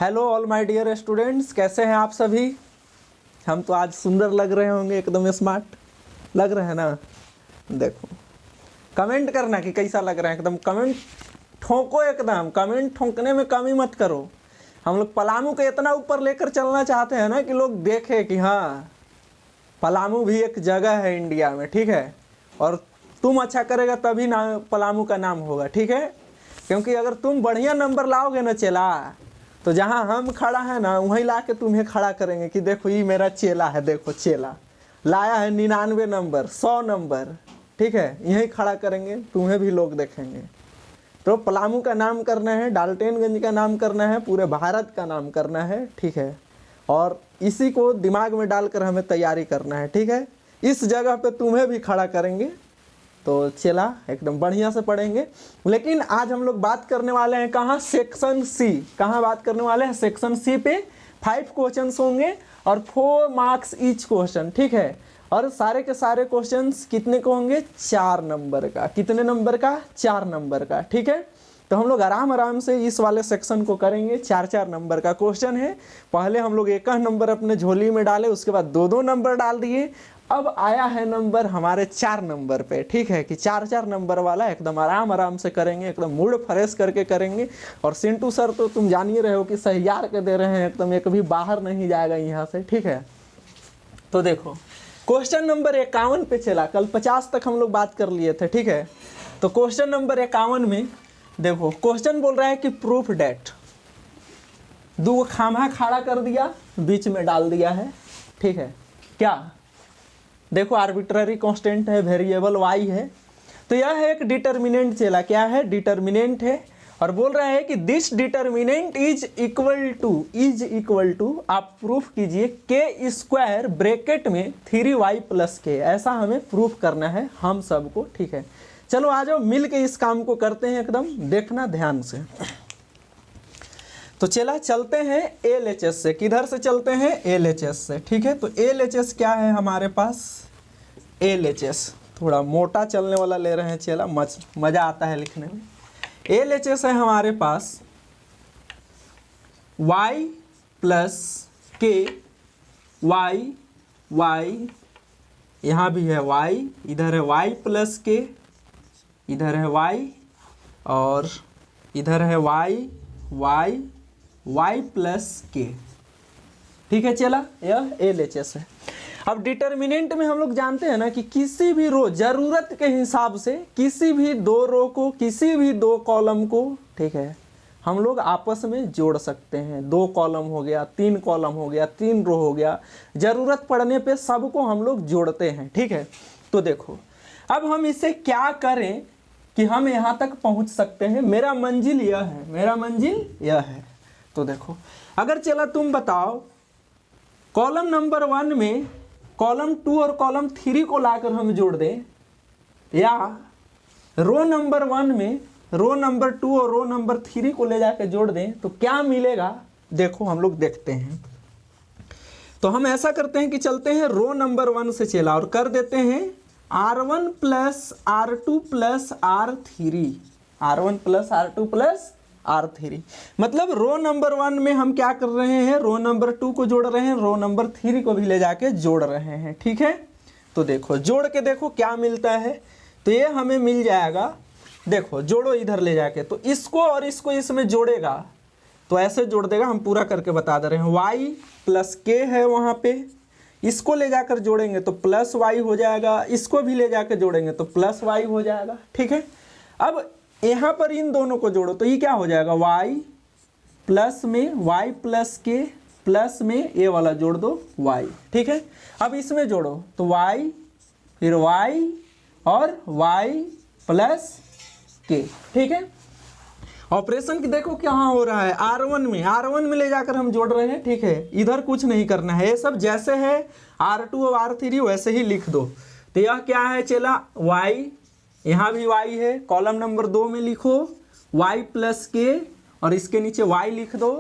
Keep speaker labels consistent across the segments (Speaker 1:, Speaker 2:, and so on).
Speaker 1: Hello all my dear students, कैसे हैं आप सभी। हम तो आज सुंदर लग रहे होंगे, एकदम स्मार्ट लग रहे हैं ना। देखो कमेंट करना कि कैसा लग रहा है, एकदम कमेंट ठोको, एकदम कमेंट ठोकने में कमी मत करो। हम लोग पलामू को इतना ऊपर लेकर चलना चाहते हैं ना कि लोग देखें कि हाँ पलामू भी एक जगह है इंडिया में, ठीक है। और तुम अच्छा करेगा तभी ना पलामू का नाम होगा, ठीक है। क्योंकि अगर तुम बढ़िया नंबर लाओगे ना चेला, तो जहाँ हम खड़ा है ना वहीं ला के तुम्हें खड़ा करेंगे कि देखो ये मेरा चेला है, देखो चेला लाया है 99 नंबर 100 नंबर, ठीक है। यहीं खड़ा करेंगे, तुम्हें भी लोग देखेंगे। तो पलामू का नाम करना है, डाल्टनगंज का नाम करना है, पूरे भारत का नाम करना है, ठीक है। और इसी को दिमाग में डालकर हमें तैयारी करना है, ठीक है। इस जगह पे तुम्हें भी खड़ा करेंगे, तो चला एकदम बढ़िया से पढ़ेंगे। लेकिन आज हम लोग बात करने वाले हैं कहाँ, सेक्शन सी। कहाँ बात करने वाले हैं, सेक्शन सी पे 5 क्वेश्चंस होंगे और 4 मार्क्स ईच क्वेश्चन, ठीक है। और सारे के सारे क्वेश्चंस कितने को होंगे, 4 नंबर का। कितने नंबर का, 4 नंबर का, ठीक है। तो हम लोग आराम आराम से इस वाले सेक्शन को करेंगे। 4-4 नंबर का क्वेश्चन है। पहले हम लोग एक नंबर अपने झोली में डाले, उसके बाद 2-2 नंबर डाल दिए। अब आया है नंबर हमारे 4 नंबर पे, ठीक है, कि 4-4 नंबर वाला एकदम आराम आराम से करेंगे, एकदम मूड फ्रेश करके करेंगे। और सिंटू सर तो तुम जान ही रहे हो कि सहियार के दे रहे हैं, एकदम एक भी बाहर नहीं जाएगा यहाँ से, ठीक है। तो देखो क्वेश्चन नंबर 51 पे चला, कल 50 तक हम लोग बात कर लिए थे, ठीक है। तो क्वेश्चन नंबर 51 में देखो क्वेश्चन बोल रहा है कि प्रूफ डेट, 2 खामा खड़ा कर दिया, बीच में डाल दिया है, ठीक है। क्या देखो आर्बिट्ररी कांस्टेंट है, वेरिएबल वाई है। तो यह है एक डिटर्मिनेंट चला, क्या है, डिटर्मिनेंट है। और बोल रहा है कि this determinant is equal to आप प्रूफ कीजिए के स्क्वायर ब्रैकेट में 3y + k। ऐसा हमें प्रूफ करना है हम सबको, ठीक है। चलो आ जाओ मिल के इस काम को करते हैं, एकदम देखना ध्यान से। तो चला चलते हैं LHS से। किधर से चलते हैं, LHS से, ठीक है। तो LHS क्या है हमारे पास, LHS थोड़ा मोटा चलने वाला ले रहे हैं, चला मज़ा आता है लिखने में। LHS है हमारे पास y + k, y यहाँ भी है y, इधर है y + k, इधर है y और इधर है y + k, ठीक है। चला यह LHS है। अब डिटर्मिनेंट में हम लोग जानते हैं ना कि किसी भी रो ज़रूरत के हिसाब से किसी भी 2 रो को, किसी भी 2 कॉलम को, ठीक है, हम लोग आपस में जोड़ सकते हैं। 2 कॉलम हो गया, 3 कॉलम हो गया, 3 रो हो गया, ज़रूरत पड़ने पे सबको हम लोग जोड़ते हैं, ठीक है। तो देखो अब हम इसे क्या करें कि हम यहाँ तक पहुँच सकते हैं। मेरा मंजिल यह है, मेरा मंजिल यह है। तो देखो अगर चला तुम बताओ कॉलम नंबर 1 में कॉलम 2 और कॉलम 3 को लाकर हम जोड़ दें, या रो नंबर 1 में रो नंबर 2 और रो नंबर 3 को ले जाकर जोड़ दें, तो क्या मिलेगा, देखो हम लोग देखते हैं। तो हम ऐसा करते हैं कि चलते हैं रो नंबर 1 से चला और कर देते हैं R1 + R2 + R3, R1 + R2 + R3। मतलब रो नंबर 1 में हम क्या कर रहे हैं, रो नंबर 2 को जोड़ रहे हैं, रो नंबर 3 को भी ले जाके जोड़ रहे हैं, ठीक है। तो देखो जोड़ के देखो क्या मिलता है। तो ये हमें मिल जाएगा, देखो जोड़ो इधर ले जाके, तो इसको और इसको इसमें जोड़ेगा तो ऐसे जोड़ देगा। हम पूरा करके बता दे रहे हैं, y + k है वहाँ पे, इसको ले जाकर जोड़ेंगे तो +y हो जाएगा, इसको भी ले जाकर जोड़ेंगे तो +y हो जाएगा, ठीक है। अब यहाँ पर इन दोनों को जोड़ो तो ये क्या हो जाएगा, y प्लस में y + k प्लस में ये वाला जोड़ दो y, ठीक है। अब इसमें जोड़ो तो y फिर y और y + k, ठीक है। ऑपरेशन की देखो कहाँ हो रहा है, R1 में ले जाकर हम जोड़ रहे हैं, ठीक है। इधर कुछ नहीं करना है, ये सब जैसे है R2 और R3 वैसे ही लिख दो। तो यह क्या है चला, y, यहाँ भी y है, कॉलम नंबर 2 में लिखो y + k और इसके नीचे y लिख दो।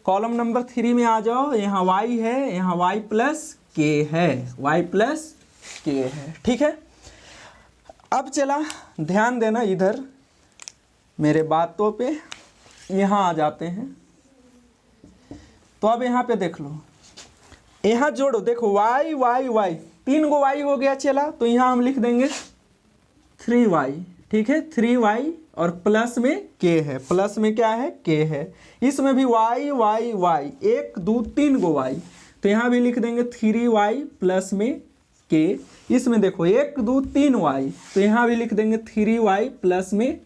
Speaker 1: कॉलम नंबर 3 में आ जाओ, यहाँ y है, यहाँ y + k है, y + k है, ठीक है। अब चला ध्यान देना इधर मेरे बातों पे, यहाँ आ जाते हैं। तो अब यहाँ पे देख लो, यहाँ जोड़ो, देखो y y y, 3 गो y हो गया चला, तो यहाँ हम लिख देंगे 3y, ठीक है, 3y और प्लस में k है, प्लस में क्या है, k है। इसमें भी y y y, 1 2 3 गो y, तो यहाँ भी लिख देंगे 3y प्लस में k। इसमें देखो 1 2 3 y, तो यहाँ भी लिख देंगे 3y प्लस में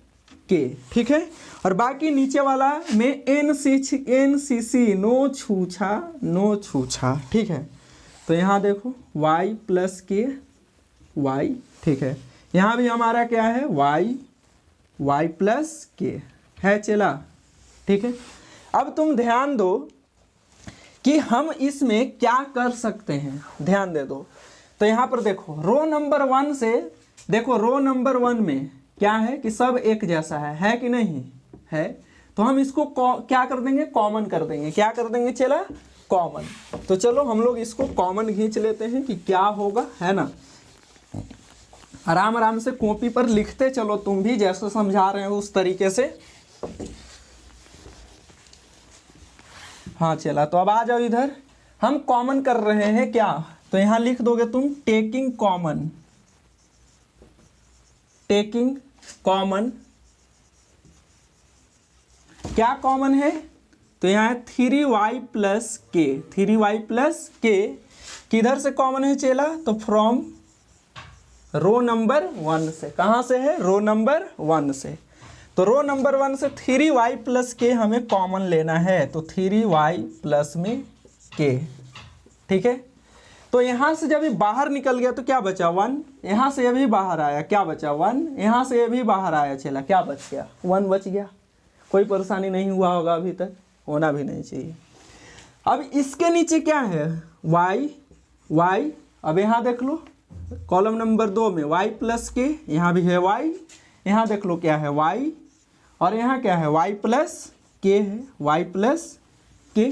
Speaker 1: k, ठीक है। और बाकी नीचे वाला में NCC नो छूछा, ठीक है। तो यहाँ देखो y प्लस के y, ठीक है। यहाँ भी हमारा क्या है, y प्लस के है चला, ठीक है। अब तुम ध्यान दो कि हम इसमें क्या कर सकते हैं, ध्यान दे दो। तो यहाँ पर देखो रो नंबर 1 से, देखो रो नंबर 1 में क्या है कि सब एक जैसा है कि नहीं है। तो हम इसको क्या कर देंगे, कॉमन कर देंगे। क्या कर देंगे चला, कॉमन। तो चलो हम लोग इसको कॉमन खींच लेते हैं कि क्या होगा, है ना। आराम आराम से कॉपी पर लिखते चलो, तुम भी जैसे समझा रहे हो उस तरीके से। हाँ चला, तो अब आ जाओ इधर, हम कॉमन कर रहे हैं क्या, तो यहां लिख दोगे तुम टेकिंग कॉमन, टेकिंग कॉमन। क्या कॉमन है, तो यहाँ 3y प्लस के, 3y प्लस के किधर से कॉमन है चेला, तो फ्रॉम रो नंबर 1 से। कहाँ से है, रो नंबर 1 से। तो रो नंबर 1 से 3y प्लस के हमें कॉमन लेना है, तो 3y प्लस में के, ठीक है। तो यहाँ से जब ये बाहर निकल गया तो क्या बचा, 1। यहाँ से ये भी बाहर आया, क्या बचा, 1। यहाँ से ये भी बाहर आया चला, क्या बच गया, 1 बच गया। कोई परेशानी नहीं हुआ होगा अभी तक, होना भी नहीं चाहिए। अब इसके नीचे क्या है, y। अब यहाँ देख लो कॉलम नंबर 2 में y प्लस के, यहाँ भी है y, यहाँ देख लो क्या है y, और यहाँ क्या है y प्लस के है, y प्लस के,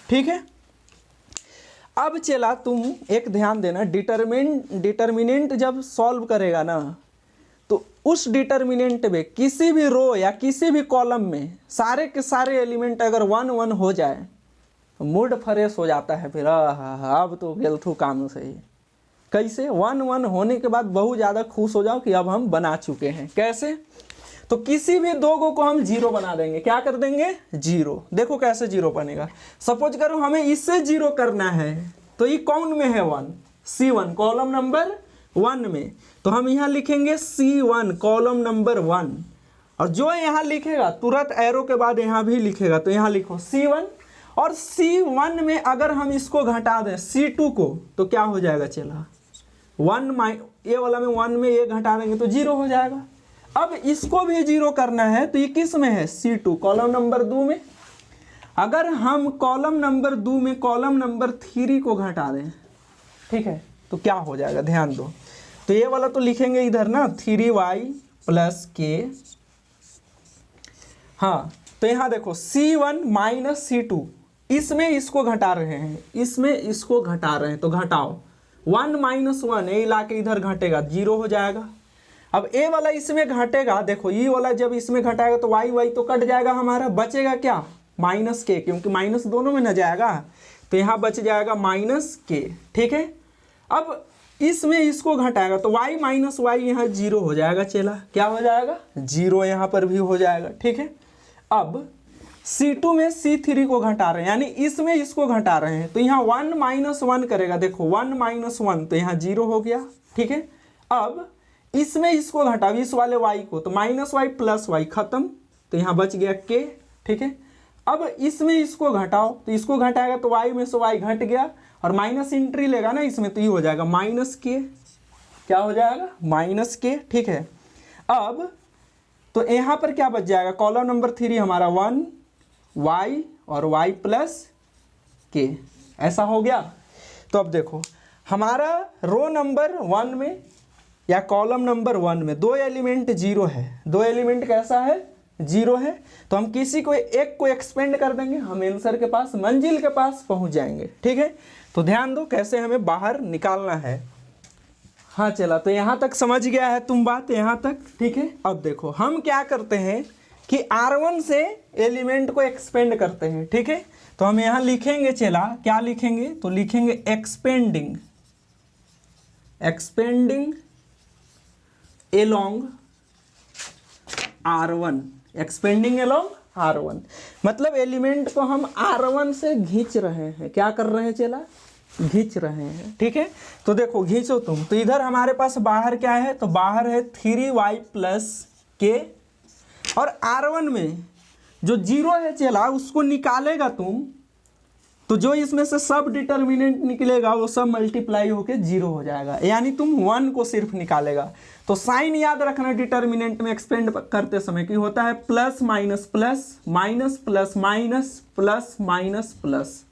Speaker 1: ठीक है। अब चला तुम एक ध्यान देना, डिटर्मिनेंट जब सॉल्व करेगा ना, तो उस डिटर्मिनेंट में किसी भी रो या किसी भी कॉलम में सारे के सारे एलिमेंट अगर 1 1 हो जाए तो मूड फ्रेश हो जाता है फिर। अब तो गेल थू काम सही। कैसे, 1 1 होने के बाद बहुत ज़्यादा खुश हो जाओ कि अब हम बना चुके हैं। कैसे, तो किसी भी 2 गो को हम 0 बना देंगे। क्या कर देंगे, 0। देखो कैसे 0 बनेगा, सपोज करो हमें इससे 0 करना है, तो ये कौन में है, 1, C1 कॉलम नंबर 1 में। तो हम यहाँ लिखेंगे C1 कॉलम नंबर 1, और जो यहाँ लिखेगा तुरंत एरो के बाद यहाँ भी लिखेगा, तो यहाँ लिखो C1। और C1 में अगर हम इसको घटा दें C2 को, तो क्या हो जाएगा चला, 1 ये वाला में 1 में ये घटा देंगे तो 0 हो जाएगा। अब इसको भी 0 करना है, तो ये किस में है, C2 कॉलम नंबर 2 में। अगर हम कॉलम नंबर 2 में कॉलम नंबर 3 को घटा दें, ठीक है, तो क्या हो जाएगा, ध्यान दो। तो ये वाला तो लिखेंगे इधर ना 3y प्लस के। हाँ, तो यहाँ देखो C1 माइनस C2, इसमें इसको घटा रहे हैं, इसमें इसको घटा रहे हैं, तो घटाओ 1 माइनस 1, ये ला के इधर घटेगा, 0 हो जाएगा। अब ए वाला इसमें घटेगा, देखो ये वाला जब इसमें घटाएगा तो y तो कट जाएगा हमारा, बचेगा क्या, माइनस के, क्योंकि माइनस दोनों में न जाएगा, तो यहाँ बच जाएगा माइनस के, ठीक है। अब इसमें इसको घटाएगा तो y माइनस y यहाँ 0 हो जाएगा चला, क्या हो जाएगा, 0 यहाँ पर भी हो जाएगा, ठीक है। अब C2 में C3 को घटा रहे हैं, यानी इसमें इसको घटा रहे हैं, तो यहाँ 1 माइनस 1 करेगा, देखो 1 माइनस 1, तो यहाँ 0 हो गया, ठीक है। अब इसमें इसको घटाओ, इस वाले y को, तो माइनस y प्लस y खत्म, तो यहाँ बच गया k, ठीक है। अब इसमें इसको घटाओ, तो इसको घटाएगा तो y में से y घट गया, और माइनस एंट्री लेगा ना इसमें, तो ये हो जाएगा माइनस के, क्या हो जाएगा, माइनस के, ठीक है। अब तो यहाँ पर क्या बच जाएगा, कॉलम नंबर 3 हमारा 1 y और y प्लस के, ऐसा हो गया। तो अब देखो हमारा रो नंबर 1 में या कॉलम नंबर 1 में 2 एलिमेंट 0 है, 2 एलिमेंट कैसा है, 0 है। तो हम किसी को एक को एक्सपेंड कर देंगे, हम आंसर के पास, मंजिल के पास पहुंच जाएंगे, ठीक है। तो ध्यान दो कैसे हमें बाहर निकालना है। हाँ चला, तो यहाँ तक समझ गया है तुम बात, यहाँ तक, ठीक है। अब देखो हम क्या करते हैं कि R1 से एलिमेंट को एक्सपेंड करते हैं, ठीक है। तो हम यहाँ लिखेंगे चेला, क्या लिखेंगे, तो लिखेंगे expanding along R1, expanding along R1, मतलब एलिमेंट को हम R1 से खींच रहे हैं। क्या कर रहे हैं चेला, खींच रहे हैं। ठीक है, तो देखो खींचो तुम, तो इधर हमारे पास बाहर क्या है, तो बाहर है 3y प्लस के, और R1 में जो 0 है चेला उसको निकालेगा तुम, तो जो इसमें से सब डिटर्मिनेंट निकलेगा वो सब मल्टीप्लाई होके 0 हो जाएगा, यानी तुम 1 को सिर्फ निकालेगा। तो साइन याद रखना डिटर्मिनेंट में एक्सपेंड करते समय कि होता है plus minus plus, minus plus minus, plus minus plus.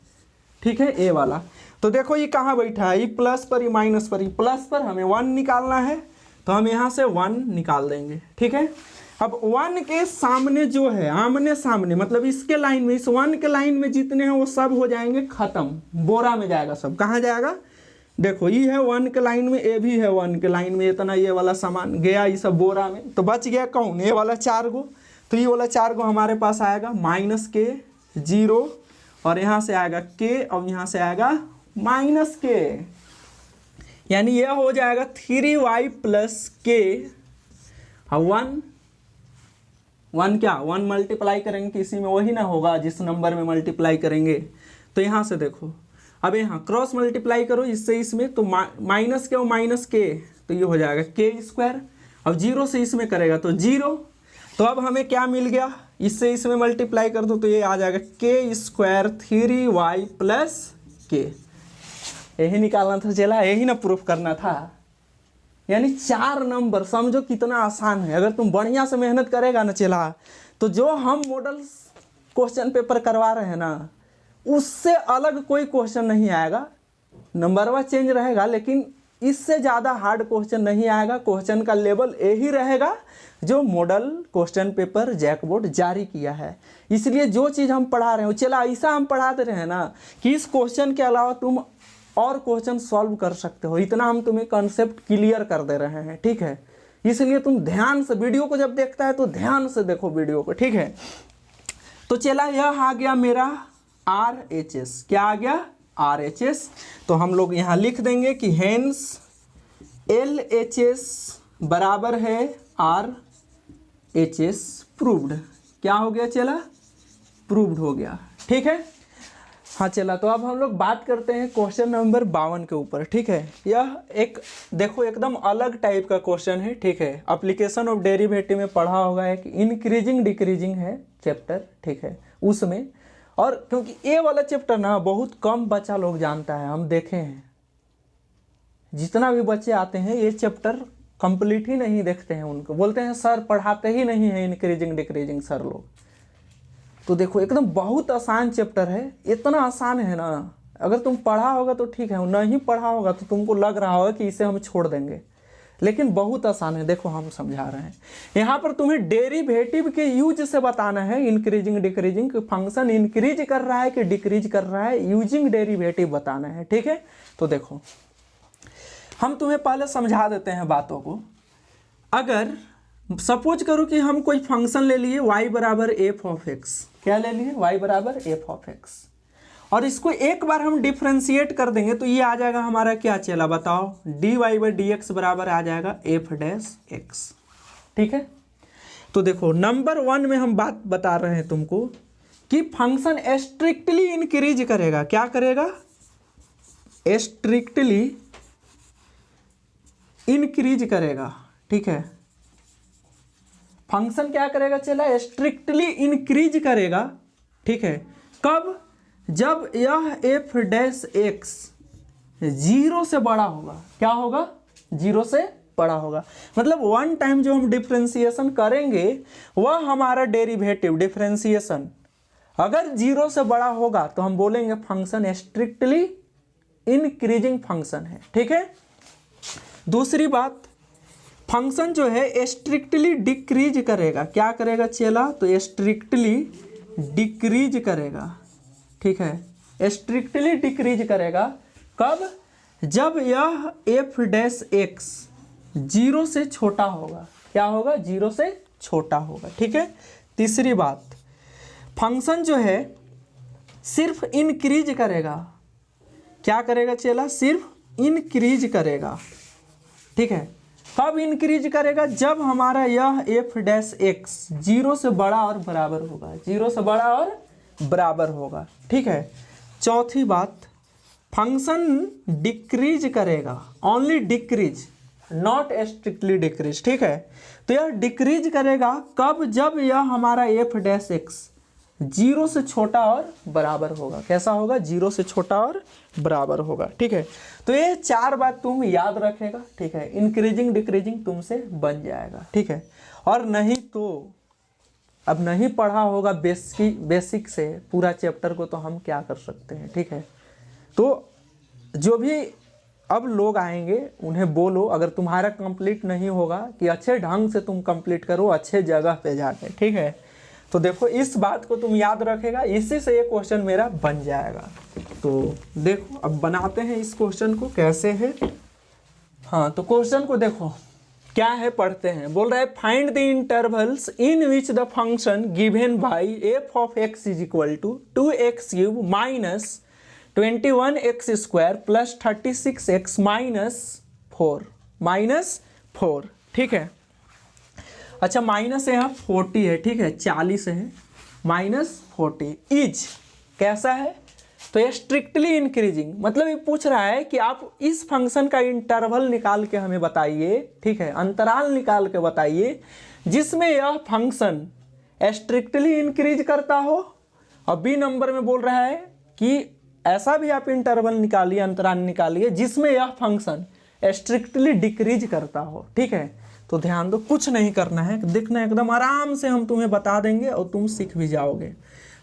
Speaker 1: ठीक है, ए वाला। तो देखो ये कहाँ बैठा है, ये प्लस पर, ये माइनस पर, ये प्लस पर, हमें 1 निकालना है, तो हम यहाँ से 1 निकाल देंगे। ठीक है, अब 1 के सामने जो है, आमने सामने, मतलब इसके लाइन में, इस 1 के लाइन में जितने हैं वो सब हो जाएंगे खत्म, बोरा में जाएगा सब। कहाँ जाएगा, देखो ये है 1 के लाइन में, ए भी है 1 के लाइन में, इतना ये वाला सामान गया ये सब बोरा में, तो बच गया कौन, ये वाला 4 गो। तो ये वाला 4 गो हमारे पास आएगा माइनस के 0, और यहाँ से आएगा के, और यहाँ से आएगा माइनस के, यानी यह हो जाएगा 3y प्लस के। और 1 क्या, 1 मल्टीप्लाई करेंगे किसी में वही ना होगा जिस नंबर में मल्टीप्लाई करेंगे। तो यहाँ से देखो, अब यहाँ क्रॉस मल्टीप्लाई करो इससे इसमें, तो माइनस के और माइनस के, तो ये हो जाएगा के स्क्वायर। अब 0 से इसमें करेगा तो 0। तो अब हमें क्या मिल गया, इससे इसमें मल्टीप्लाई कर दो तो ये आ जाएगा के स्क्वायर 3y प्लस के। यही निकालना था चला, यही ना प्रूफ करना था। यानी 4 नंबर, समझो कितना आसान है। अगर तुम बढ़िया से मेहनत करेगा ना चला, तो जो हम मॉडल क्वेश्चन पेपर करवा रहे हैं ना, उससे अलग कोई क्वेश्चन नहीं आएगा। नंबरवा चेंज रहेगा, लेकिन इससे ज़्यादा हार्ड क्वेश्चन नहीं आएगा। क्वेश्चन का लेवल यही रहेगा जो model question paper JAC board जारी किया है। इसलिए जो चीज़ हम पढ़ा रहे हैं चला, ऐसा हम पढ़ा दे रहे हैं ना कि इस क्वेश्चन के अलावा तुम और क्वेश्चन सॉल्व कर सकते हो, इतना हम तुम्हें कॉन्सेप्ट क्लियर कर दे रहे हैं। ठीक है, इसलिए तुम ध्यान से वीडियो को जब देखता है तो ध्यान से देखो वीडियो को। ठीक है, तो चला यह आ गया मेरा RHS। क्या आ गया, RHS। तो हम लोग यहाँ लिख देंगे कि हेंस LHS बराबर है RHS प्रूव्ड। क्या हो गया चला, प्रूव्ड हो गया। ठीक है, हाँ चला। तो अब हम लोग बात करते हैं क्वेश्चन नंबर 52 के ऊपर। ठीक है, यह एक देखो एकदम अलग टाइप का क्वेश्चन है। ठीक है, एप्लीकेशन ऑफ डेरिवेटिव में पढ़ा होगा, एक इंक्रीजिंग डिक्रीजिंग है चैप्टर। ठीक है, उसमें, और क्योंकि ये वाला चैप्टर ना बहुत कम बच्चा लोग जानता है, हम देखे हैं जितना भी बच्चे आते हैं ये चैप्टर कंप्लीट ही नहीं देखते हैं, उनको बोलते हैं सर पढ़ाते ही नहीं है इंक्रीजिंग डिक्रीजिंग सर लोग। तो देखो एकदम बहुत आसान चैप्टर है, इतना आसान है ना, अगर तुम पढ़ा होगा तो ठीक है, नहीं पढ़ा होगा तो तुमको लग रहा होगा कि इसे हम छोड़ देंगे, लेकिन बहुत आसान है। देखो हम समझा रहे हैं, यहाँ पर तुम्हें डेरिवेटिव के यूज से बताना है। इंक्रीजिंग डिक्रीजिंग फंक्शन इंक्रीज कर रहा है कि डिक्रीज कर रहा है, यूजिंग डेरिवेटिव बताना है। ठीक है, तो देखो हम तुम्हें पहले समझा देते हैं बातों को। अगर सपोज करो कि हम कोई फंक्शन ले लिए y बराबर एफ ऑफ एक्स, क्या ले लिए, y बराबर एफ ऑफ एक्स, और इसको एक बार हम डिफ्रेंशिएट कर देंगे तो ये आ जाएगा हमारा क्या चला बताओ, dy बाई डी एक्स बराबर आ जाएगा एफ डैश एक्स। ठीक है, तो देखो नंबर 1 में हम बात बता रहे हैं तुमको कि फंक्शन स्ट्रिक्टली इंक्रीज करेगा। क्या करेगा, स्ट्रिक्टली इंक्रीज करेगा। ठीक है, फंक्शन क्या करेगा चला, स्ट्रिक्टली इंक्रीज करेगा। ठीक है, कब, जब यह एफ डैश एक्स 0 से बड़ा होगा। क्या होगा, 0 से बड़ा होगा। मतलब 1 टाइम जो हम डिफ्रेंशिएशन करेंगे वह हमारा डेरिवेटिव डिफ्रेंशिएशन अगर 0 से बड़ा होगा तो हम बोलेंगे फंक्शन स्ट्रिक्टली इंक्रीजिंग फंक्शन है। ठीक है, दूसरी बात, फंक्शन जो है स्ट्रिक्टली डिक्रीज करेगा। क्या करेगा चेला, तो स्ट्रिक्टली डिक्रीज करेगा। ठीक है, स्ट्रिक्टली डिक्रीज करेगा कब, जब यह एफ डैश एक्स 0 से छोटा होगा। क्या होगा, 0 से छोटा होगा। ठीक है, तीसरी बात, फंक्शन जो है सिर्फ इंक्रीज करेगा। क्या करेगा चेला? सिर्फ इंक्रीज करेगा। ठीक है, कब इंक्रीज करेगा? जब हमारा यह एफ डैश एक्स 0 से बड़ा और बराबर होगा, 0 से बड़ा और बराबर होगा। ठीक है, चौथी बात, फंक्शन डिक्रीज करेगा, only decrease, not strictly decrease. ठीक है, तो यह डिक्रीज करेगा कब? जब यह हमारा एफ डैश एक्स 0 से छोटा और बराबर होगा। कैसा होगा? 0 से छोटा और बराबर होगा। ठीक है, तो ये 4 बात तुम याद रखेगा। ठीक है, इंक्रीजिंग डिक्रीजिंग तुमसे बन जाएगा। ठीक है, और नहीं तो अब नहीं पढ़ा होगा बेसिक से पूरा चैप्टर को, तो हम क्या कर सकते हैं। ठीक है, तो जो भी अब लोग आएंगे उन्हें बोलो, अगर तुम्हारा कंप्लीट नहीं होगा कि अच्छे ढंग से तुम कंप्लीट करो अच्छे जगह पे जाके। ठीक है, तो देखो इस बात को तुम याद रखेगा, इसी से ये क्वेश्चन मेरा बन जाएगा। तो देखो अब बनाते हैं इस क्वेश्चन को, कैसे है। हाँ, तो क्वेश्चन को देखो क्या है, पढ़ते हैं। बोल रहा है find the intervals in which the function given by F of X is equal to 2x³ minus 21x² plus 36x minus 4। ठीक है, अच्छा माइनस यहाँ 40 है। ठीक है, 40 है, माइनस 40 इज कैसा है? तो ये स्ट्रिक्टली इंक्रीजिंग, मतलब ये पूछ रहा है कि आप इस फंक्शन का इंटरवल निकाल के हमें बताइए। ठीक है, अंतराल निकाल के बताइए जिसमें यह फंक्शन स्ट्रिक्टली इंक्रीज करता हो। और बी नंबर में बोल रहा है कि ऐसा भी आप इंटरवल निकालिए, अंतराल निकालिए जिसमें यह फंक्शन स्ट्रिक्टली डिक्रीज करता हो। ठीक है, तो ध्यान दो, कुछ नहीं करना है, देखना एकदम आराम से हम तुम्हें बता देंगे और तुम सीख भी जाओगे।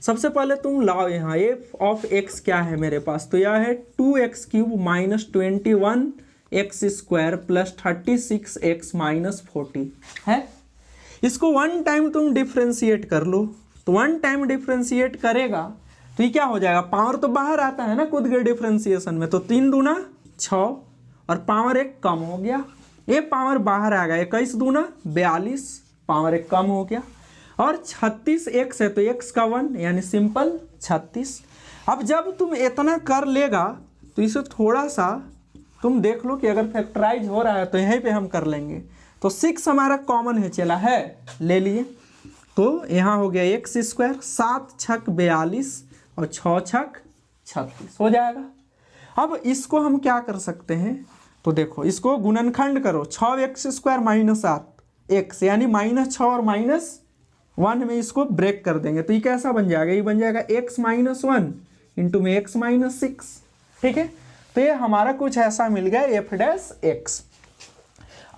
Speaker 1: सबसे पहले तुम लाओ यहाँ एफ ऑफ एक्स क्या है मेरे पास, तो यह है 2x³ minus 21x² plus 36x minus 40 है। इसको 1 टाइम तुम डिफ्रेंशिएट कर लो, तो 1 टाइम डिफ्रेंशिएट करेगा तो ये क्या हो जाएगा? पावर तो बाहर आता है ना खुद के डिफ्रेंशिएशन में, तो 3 दूना 6 और पावर 1 कम हो गया। ये पावर बाहर आ गया, 21 दूना 42, पावर 1 कम हो गया। और 36x है तो x का 1 यानी सिंपल 36। अब जब तुम इतना कर लेगा तो इसे थोड़ा सा तुम देख लो कि अगर फैक्टराइज हो रहा है तो यहीं पे हम कर लेंगे। तो 6 हमारा कॉमन है, चला है, ले लिए, तो यहाँ हो गया x², 7 छक 42 और 6 छक 36 हो जाएगा। अब इसको हम क्या कर सकते हैं, तो देखो इसको गुणनखंड करो, 6x² माइनस 8x यानी -6 और -1 में इसको ब्रेक कर देंगे तो ये कैसा बन जाएगा? ये बन जाएगा x - 1 इंटू में x - 6। ठीक है, तो ये हमारा कुछ ऐसा मिल गया एफ डैश एक्स।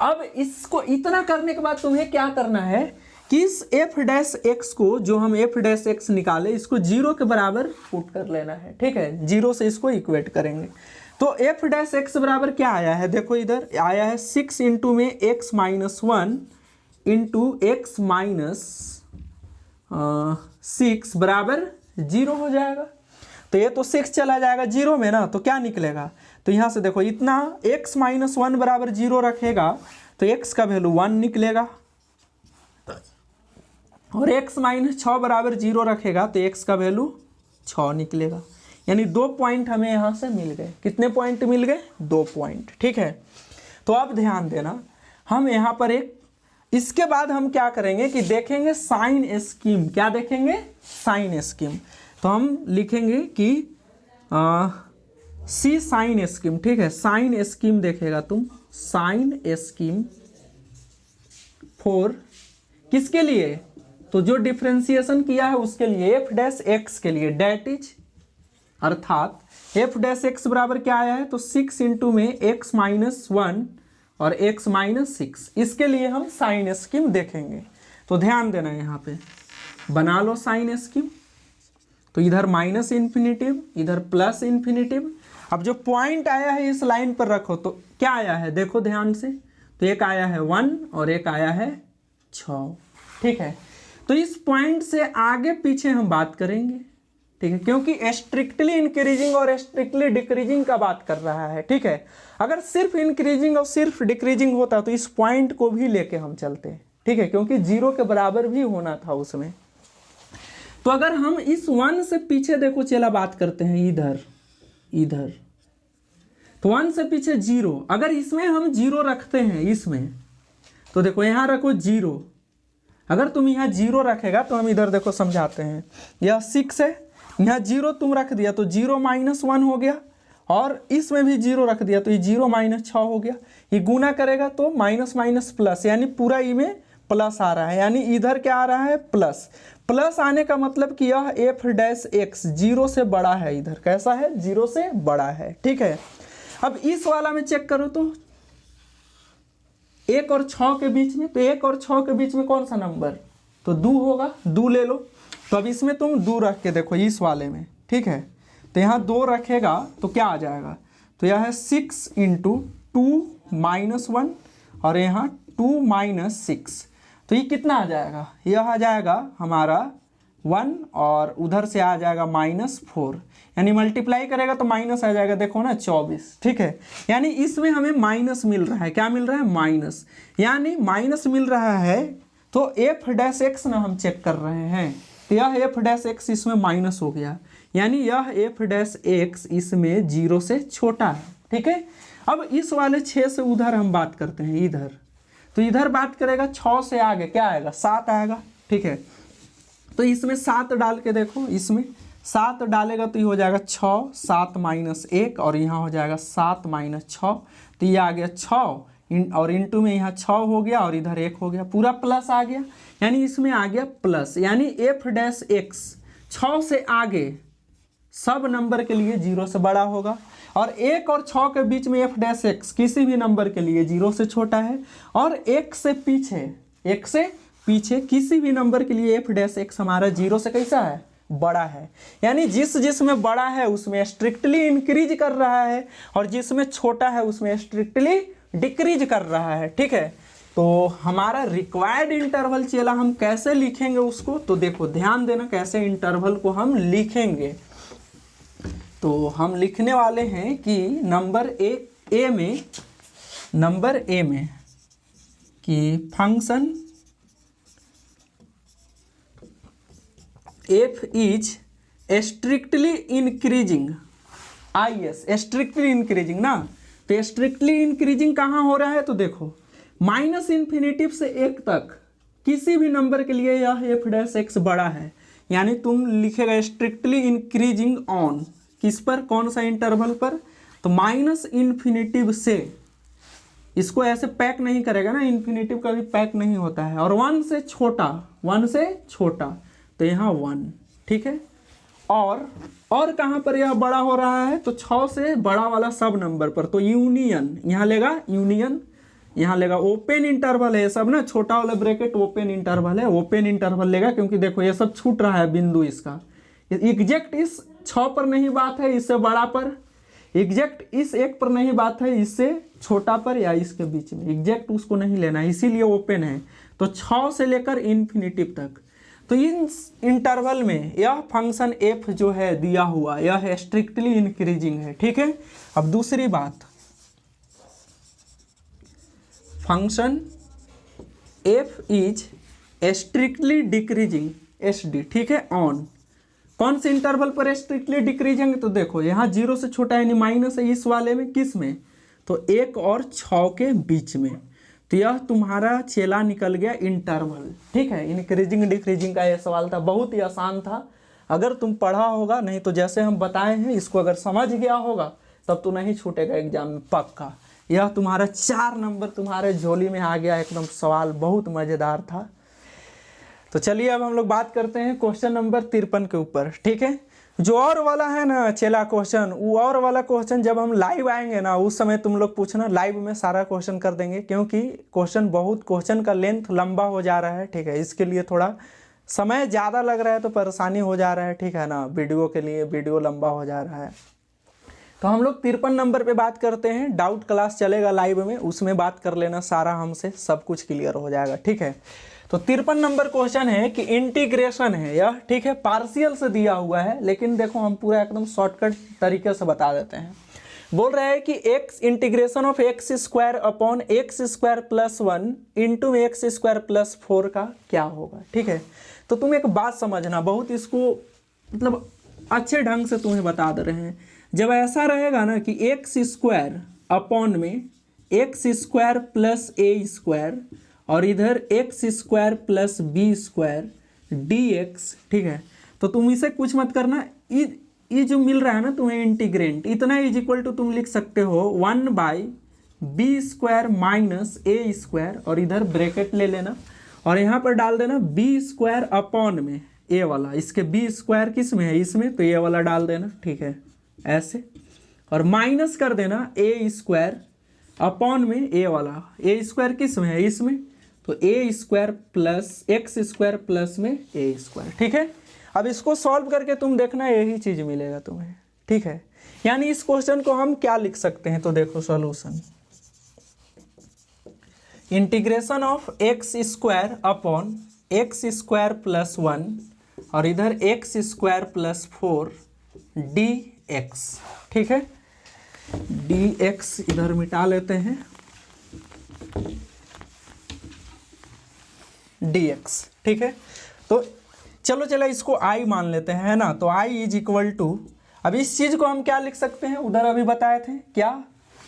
Speaker 1: अब इसको इतना करने के बाद तुम्हें क्या करना है कि इस एफ डैश एक्स को, जो हम एफ डैश एक्स निकाले, इसको 0 के बराबर पुट कर लेना है। ठीक है, 0 से इसको इक्वेट करेंगे तो एफ डैश एक्स बराबर क्या आया है? देखो इधर आया है 6 इंटू में x - 1 इंटू x - 6 बराबर 0 हो जाएगा। तो ये तो 6 चला जाएगा 0 में ना, तो क्या निकलेगा? तो यहाँ से देखो इतना x - 1 बराबर 0 रखेगा तो x का वैल्यू 1 निकलेगा, और x - 6 बराबर 0 रखेगा तो x का वैल्यू 6 निकलेगा। यानी 2 पॉइंट हमें यहाँ से मिल गए। कितने पॉइंट मिल गए? 2 पॉइंट। ठीक है, तो अब ध्यान देना, हम यहाँ पर इसके बाद हम क्या करेंगे कि देखेंगे साइन स्कीम। क्या देखेंगे? Sign scheme. तो हम लिखेंगे कि सी साइन स्कीम। ठीक है, साइन स्कीम देखेगा तुम, साइन स्कीम फॉर किसके लिए? तो जो डिफ्रेंशिएशन किया है उसके लिए, एफ डैश एक्स के लिए, डेट इज अर्थात एफ डैश एक्स बराबर क्या आया है? तो 6 इंटू में x - 1 और x - 6, इसके लिए हम साइन स्कीम देखेंगे। तो ध्यान देना, यहाँ पे बना लो साइन स्कीम। तो इधर माइनस इन्फिनिटिव, इधर प्लस इन्फिनिटिव। अब जो पॉइंट आया है इस लाइन पर रखो, तो क्या आया है देखो ध्यान से, तो एक आया है 1 और एक आया है 6। ठीक है, तो इस पॉइंट से आगे पीछे हम बात करेंगे। ठीक है, क्योंकि स्ट्रिक्टली इंक्रीजिंग और स्ट्रिक्टली डिक्रीजिंग का बात कर रहा है। ठीक है, अगर सिर्फ इंक्रीजिंग और सिर्फ डिक्रीजिंग होता तो इस पॉइंट को भी लेके हम चलते। ठीक है, क्योंकि 0 के बराबर भी होना था उसमें। तो तो अगर हम इस 1 से पीछे देखो चेला बात करते हैं इधर इधर, तो 1 से पीछे 0, अगर इसमें हम 0 रखते हैं इसमें, तो देखो यहाँ रखो 0, अगर तुम यहाँ 0 रखेगा तो हम इधर देखो समझाते हैं, यह 6 है, यहाँ 0 तुम रख दिया तो 0 - 1 हो गया, और इसमें भी 0 रख दिया तो ये 0 - 6 हो गया। ये गुना करेगा तो माइनस माइनस प्लस, यानी पूरा में प्लस आ रहा है, यानी इधर क्या आ रहा है प्लस। प्लस आने का मतलब कि यह f' 0 से बड़ा है, इधर कैसा है 0 से बड़ा है, ठीक है। अब इस वाला में चेक करो तो 1 और 6 के बीच में, तो 1 और 6 के बीच में कौन सा नंबर, तो 2 होगा, 2 ले लो। तो अब इसमें तुम 2 रख के देखो इस वाले में, ठीक है, तो यहाँ 2 रखेगा तो क्या आ जाएगा, तो यह है 6 × 2 - 1 और यहाँ 2 - 6, तो ये कितना आ जाएगा, यह आ जाएगा हमारा 1 और उधर से आ जाएगा -4, यानी मल्टीप्लाई करेगा तो माइनस आ जाएगा, देखो ना 24, ठीक है। यानी इसमें हमें माइनस मिल रहा है, क्या मिल रहा है माइनस, यानी माइनस मिल रहा है, तो f' ना हम चेक कर रहे हैं, तो यह f' इसमें माइनस हो गया, यानी यह f' इसमें 0 से छोटा है, ठीक है। अब इस वाले 6 से उधर हम बात करते हैं इधर, तो इधर बात करेगा 6 से आगे क्या आएगा 7 आएगा, ठीक है। तो इसमें 7 डाल के देखो, इसमें 7 डालेगा तो ये हो जाएगा 6, 7 - 1 और यहाँ हो जाएगा 7 - 6, तो ये आ गया 6 और इंटू में यहाँ 6 हो गया और इधर 1 हो गया, पूरा प्लस आ गया, यानी इसमें आ गया प्लस, यानी f' 6 से आगे सब नंबर के लिए 0 से बड़ा होगा, और 1 और 6 के बीच में f' किसी भी नंबर के लिए 0 से छोटा है, और 1 से पीछे किसी भी नंबर के लिए f' हमारा 0 से कैसा है बड़ा है, यानी जिसमें बड़ा है उसमें स्ट्रिक्टली इंक्रीज कर रहा है, और जिसमें छोटा है उसमें स्ट्रिक्टली डिक्रीज कर रहा है, ठीक है। तो हमारा रिक्वायर्ड इंटरवल चेला हम कैसे लिखेंगे उसको, तो देखो ध्यान देना कैसे इंटरवल को हम लिखेंगे। तो हम लिखने वाले हैं कि नंबर ए में कि function f is strictly increasing, strictly increasing ना, तो स्ट्रिक्टली इंक्रीजिंग कहाँ हो रहा है, तो देखो -∞ से 1 तक किसी भी नंबर के लिए यह f' बड़ा है, यानी तुम लिखेगा स्ट्रिक्टली इंक्रीजिंग ऑन किस पर, कौन सा इंटरवल पर, तो -∞ से, इसको ऐसे पैक नहीं करेगा ना, इन्फिनेटिव कभी पैक नहीं होता है, और 1 से छोटा, तो यहाँ 1, ठीक है। और कहाँ पर यह बड़ा हो रहा है, तो 6 से बड़ा वाला सब नंबर पर, तो यूनियन यहाँ लेगा, यूनियन यहाँ लेगा, ओपन इंटरवल है ये सब ना, छोटा वाला ब्रैकेट ओपन इंटरवल है, ओपन इंटरवल लेगा, क्योंकि देखो ये सब छूट रहा है बिंदु इसका, एग्जैक्ट इस 6 पर नहीं बात है, इससे बड़ा पर, एग्जैक्ट इस 1 पर नहीं बात है, इससे छोटा पर या इसके बीच में, एग्जैक्ट उसको नहीं लेना है, इसीलिए ओपन है। तो 6 से लेकर इन्फिनिटिव तक, तो इन इंटरवल में यह फंक्शन f जो है दिया हुआ यह स्ट्रिक्टली इंक्रीजिंग है, ठीक है। अब दूसरी बात, function f is strictly decreasing SD, ठीक है, ऑन कौन से इंटरवल पर स्ट्रिक्टली डिक्रीजिंग, तो देखो यहाँ 0 से छोटा यानी माइनस है, इस वाले में किस में, तो 1 और 6 के बीच में, तो यह तुम्हारा चेला निकल गया इंटरवल, ठीक है। इंक्रीजिंग डिक्रीजिंग का यह सवाल था, बहुत ही आसान था, अगर तुम पढ़ा होगा, नहीं तो जैसे हम बताए हैं इसको अगर समझ गया होगा तब तो नहीं छूटेगा एग्जाम में पक्का। यह तुम्हारा 4 नंबर तुम्हारे झोली में आ गया एकदम, सवाल बहुत मज़ेदार था। तो चलिए अब हम लोग बात करते हैं क्वेश्चन नंबर 53 के ऊपर, ठीक है। जो और वाला है ना चेला क्वेश्चन, वो और वाला क्वेश्चन जब हम लाइव आएंगे ना उस समय तुम लोग पूछना, लाइव में सारा क्वेश्चन कर देंगे, क्योंकि क्वेश्चन का लेंथ लंबा हो जा रहा है, ठीक है। इसके लिए थोड़ा समय ज़्यादा लग रहा है तो परेशानी हो जा रहा है, ठीक है ना, वीडियो के लिए वीडियो लंबा हो जा रहा है। तो हम लोग 53 नंबर पे बात करते हैं, डाउट क्लास चलेगा लाइव में, उसमें बात कर लेना, सारा हमसे सब कुछ क्लियर हो जाएगा, ठीक है। तो 53 नंबर क्वेश्चन है कि इंटीग्रेशन है यह, ठीक है, पार्शियल से दिया हुआ है, लेकिन देखो हम पूरा एकदम शॉर्टकट तरीके से बता देते हैं। बोल रहा है कि x integration of x² upon x² + 1 into x² + 4 का क्या होगा, ठीक है। तो तुम एक बात समझना, बहुत इसको मतलब अच्छे ढंग से तुम्हें बता दे रहे हैं। जब ऐसा रहेगा ना कि एक्स स्क्वायर अपॉन में X square plus A square और इधर X square plus B square D X, ठीक है, तो तुम इसे कुछ मत करना, ये जो मिल रहा है ना तुम्हें इंटीग्रेंट, इतना इज इक्वल टू तुम लिख सकते हो 1/b स्क्वायर माइनस ए स्क्वायर और इधर ब्रैकेट ले लेना और यहाँ पर डाल देना बी स्क्वायर अपॉन में ए वाला, इसके बी स्क्वायर किस में है, इसमें, तो ये वाला डाल देना, ठीक है, ऐसे, और माइनस कर देना ए स्क्वायर अपॉन में ए वाला, ए स्क्वायर किस में है, इसमें, तो A square plus X square plus में ए स्क्वायर, ठीक है। अब इसको सॉल्व करके तुम देखना यही चीज़ मिलेगा तुम्हें, ठीक है। यानी इस क्वेश्चन को हम क्या लिख सकते हैं, तो देखो solution, integration of x square upon X square plus 1 और इधर X square plus 4 D X, ठीक है, डी एक्स इधर मिटा लेते हैं, डी एक्स, ठीक है। तो चलो इसको आई मान लेते हैं, है ना, तो आई इज इक्वल टू, अब इस चीज़ को हम क्या लिख सकते हैं, उधर अभी बताए थे क्या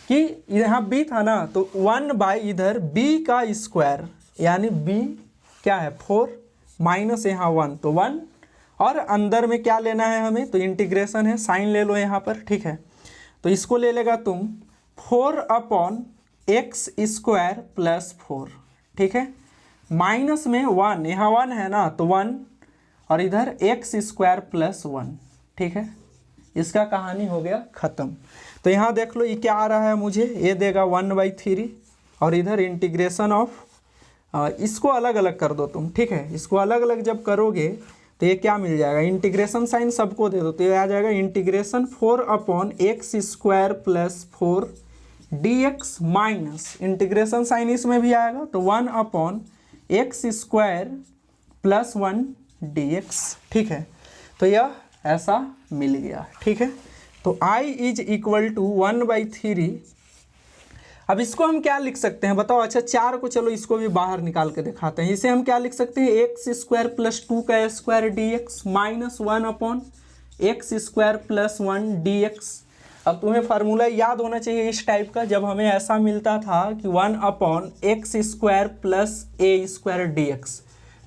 Speaker 1: कि यहाँ बी था ना, तो 1 इधर बी का स्क्वायर, यानी बी क्या है 4 माइनस यहाँ 1, तो 1, और अंदर में क्या लेना है हमें, तो इंटीग्रेशन है, साइन ले लो यहाँ पर, ठीक है, तो इसको ले लेगा तुम 4 अपॉन एक्स स्क्वायर प्लस 4, ठीक है, माइनस में 1, यहाँ 1 है ना, तो 1 और इधर एक्स स्क्वायर प्लस 1, ठीक है, इसका कहानी हो गया ख़त्म। तो यहाँ देख लो ये क्या आ रहा है मुझे, ये देगा 1/3 और इधर इंटीग्रेशन ऑफ, इसको अलग अलग कर दो तुम, ठीक है, इसको अलग अलग जब करोगे तो ये क्या मिल जाएगा, इंटीग्रेशन साइन सबको दे दो, तो ये आ जाएगा integration 4 upon X square plus 4 D X minus integration sign इसमें भी आएगा, तो 1 upon X square plus 1 D X, ठीक है। तो यह ऐसा मिल गया, ठीक है। तो i इज इक्वल टू 1/3। अब इसको हम क्या लिख सकते हैं बताओ, अच्छा 4 को चलो इसको भी बाहर निकाल के दिखाते हैं, इसे हम क्या लिख सकते हैं, एक्स स्क्वायर प्लस 2 का square D X minus 1 upon X square plus 1 D x. अब तुम्हें फार्मूला याद होना चाहिए इस टाइप का, जब हमें ऐसा मिलता था कि 1 upon X square plus A square D x,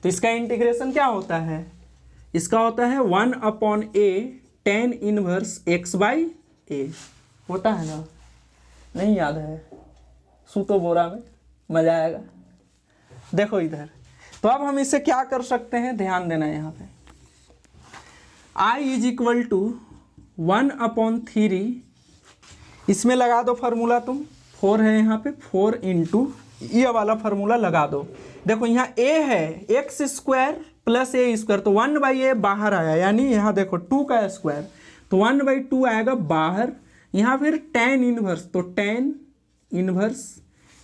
Speaker 1: तो इसका इंटीग्रेशन क्या होता है, इसका होता है 1 upon A tan inverse X by A, होता है ना, नहीं याद है, सूतो बोरा में मजा आएगा। देखो इधर, तो अब हम इसे क्या कर सकते हैं, ध्यान देना यहाँ पे, i इज इक्वल टू 1/3, इसमें लगा दो फार्मूला तुम, 4 है यहाँ पे, 4 इंटू ये वाला फार्मूला लगा दो। देखो यहाँ a है x square plus A square, तो 1/a बाहर आया, यानी यहाँ देखो 2 का स्क्वायर, तो 1/2 आएगा बाहर, यहाँ फिर tan इनवर्स, तो tan इनवर्स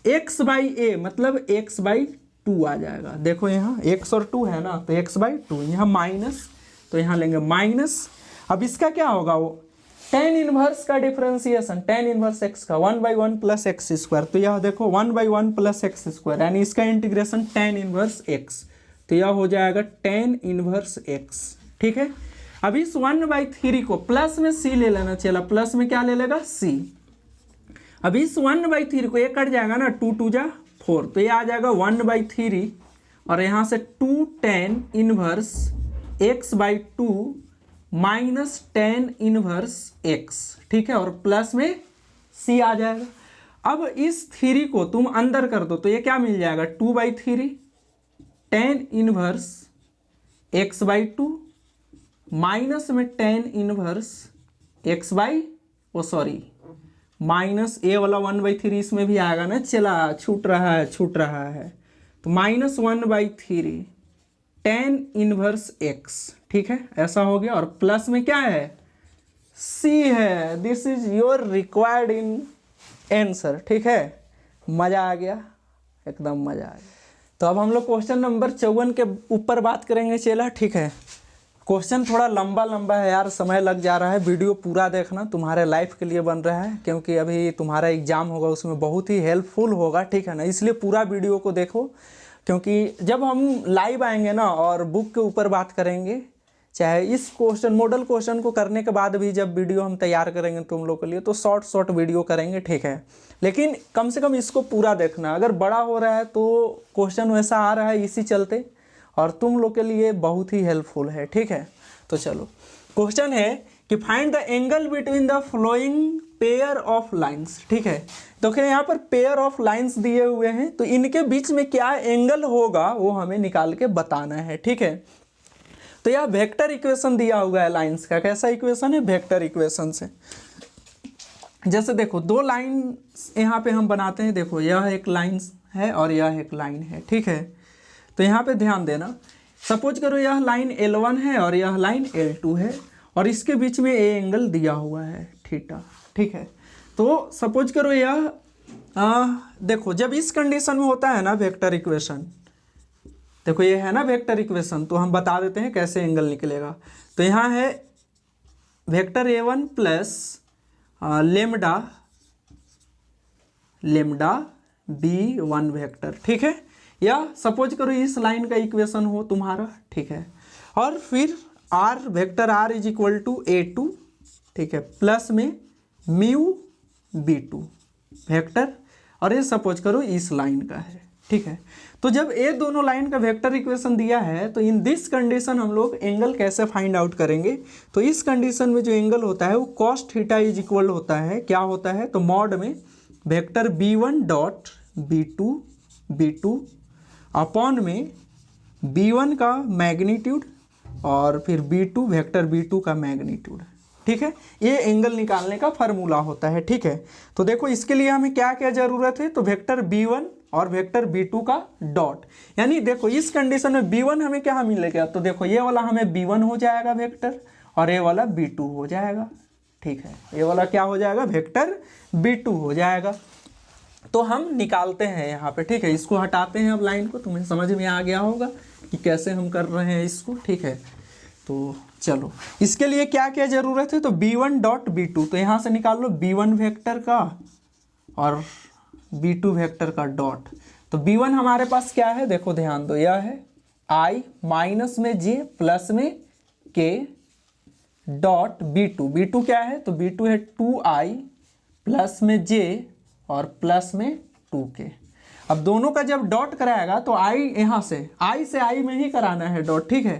Speaker 1: x/a मतलब x/2 आ जाएगा। देखो यहाँ x और 2 है ना, तो x/2, यहाँ माइनस, तो यहाँ लेंगे माइनस। अब इसका क्या होगा, वो tan इनवर्स का डिफरेंशिएशन, tan इनवर्स x का 1/1 प्लस एक्स स्क्वायर, तो यह देखो 1/1 प्लस एक्स स्क्वायर, यानी इसका इंटीग्रेशन tan इनवर्स x, तो यह हो जाएगा tan इनवर्स x, ठीक है। अब इस 1/3 को प्लस में c ले लेना, चला प्लस में क्या ले लेगा c। अब इस 1/3 को ये कट जाएगा ना, 2 2 जा 4, तो ये आ जाएगा 1/3 और यहाँ से 2 tan inverse x/2 minus tan inverse x, ठीक है, और प्लस में c आ जाएगा। अब इस 3 को तुम अंदर कर दो, तो ये क्या मिल जाएगा, 2/3 tan इनवर्स x/2 माइनस में tan इनवर्स माइनस ए वाला 1/3 इसमें भी आएगा ना, चला छूट रहा है, तो माइनस 1/3 tan इनवर्स x, ठीक है, ऐसा हो गया, और प्लस में क्या है, c है, this is your required in answer, ठीक है। मज़ा आ गया, एकदम मज़ा आ गया। तो अब हम लोग क्वेश्चन नंबर 54 के ऊपर बात करेंगे, चला, ठीक है। क्वेश्चन थोड़ा लंबा है यार, समय लग जा रहा है, वीडियो पूरा देखना, तुम्हारे लाइफ के लिए बन रहा है, क्योंकि अभी तुम्हारा एग्जाम होगा, उसमें बहुत ही हेल्पफुल होगा, ठीक है ना, इसलिए पूरा वीडियो को देखो। क्योंकि जब हम लाइव आएंगे ना और बुक के ऊपर बात करेंगे, चाहे इस क्वेश्चन मॉडल क्वेश्चन को करने के बाद भी जब वीडियो हम तैयार करेंगे तुम लोग के लिए, तो शॉर्ट वीडियो करेंगे, ठीक है। लेकिन कम से कम इसको पूरा देखना, अगर बड़ा हो रहा है तो क्वेश्चन वैसा आ रहा है इसी चलते, और तुम लोग के लिए बहुत ही हेल्पफुल है, ठीक है। तो चलो क्वेश्चन है कि find the angle between the flowing pair of lines, ठीक है। तो क्या यहाँ पर पेयर ऑफ लाइंस दिए हुए हैं, तो इनके बीच में क्या एंगल होगा वो हमें निकाल के बताना है, ठीक है। तो यह वेक्टर इक्वेशन दिया हुआ है लाइंस का। कैसा इक्वेशन है? वेक्टर इक्वेशन से। जैसे देखो दो लाइन यहाँ पे हम बनाते हैं, देखो यह एक लाइन है और यह एक लाइन है, ठीक है। तो यहाँ पे ध्यान देना, सपोज करो यह लाइन L1 है और यह लाइन L2 है, और इसके बीच में ए एंगल दिया हुआ है थीटा, ठीक है। तो सपोज करो यह देखो जब इस कंडीशन में होता है ना वेक्टर इक्वेशन, देखो ये है ना वेक्टर इक्वेशन, तो हम बता देते हैं कैसे एंगल निकलेगा। तो यहाँ है vector A1 plus lambda B1 vector, ठीक है। या सपोज करो इस लाइन का इक्वेशन हो तुम्हारा, ठीक है। और फिर R vector R is equal to A2, ठीक है, प्लस में म्यू B2 वेक्टर, और ये सपोज करो इस लाइन का है, ठीक है। तो जब ये दोनों लाइन का वेक्टर इक्वेशन दिया है, तो इन दिस कंडीशन हम लोग एंगल कैसे फाइंड आउट करेंगे। तो इस कंडीशन में जो एंगल होता है वो कॉस थीटा इज इक्वल होता है, क्या होता है, तो मॉड में vector B1 dot B2 upon में B1 का मैग्नीट्यूड और फिर B2 वेक्टर B2 का मैग्नीट्यूड, ठीक है। ये एंगल निकालने का फार्मूला होता है, ठीक है। तो देखो इसके लिए हमें क्या क्या जरूरत है, तो वेक्टर B1 और वेक्टर B2 का डॉट, यानी देखो इस कंडीशन में B1 हमें क्या मिलेगा, तो देखो ये वाला हमें B1 हो जाएगा वेक्टर, और ये वाला B2 हो जाएगा, ठीक है। ये वाला क्या हो जाएगा, वेक्टर B2 हो जाएगा। तो हम निकालते हैं यहाँ पे, ठीक है। इसको हटाते हैं अब लाइन को, तुम्हें समझ में आ गया होगा कि कैसे हम कर रहे हैं इसको, ठीक है। तो चलो इसके लिए क्या क्या जरूरत है, तो B1 डॉट B2, तो यहाँ से निकाल लो B1 वेक्टर का और B2 वेक्टर का डॉट। तो B1 हमारे पास क्या है, देखो ध्यान दो, यह है I माइनस में J प्लस में K डॉट B2 क्या है, तो B2 है 2I प्लस में J और प्लस में 2K। अब दोनों का जब डॉट कराएगा तो I यहाँ से I में ही कराना है डॉट, ठीक है।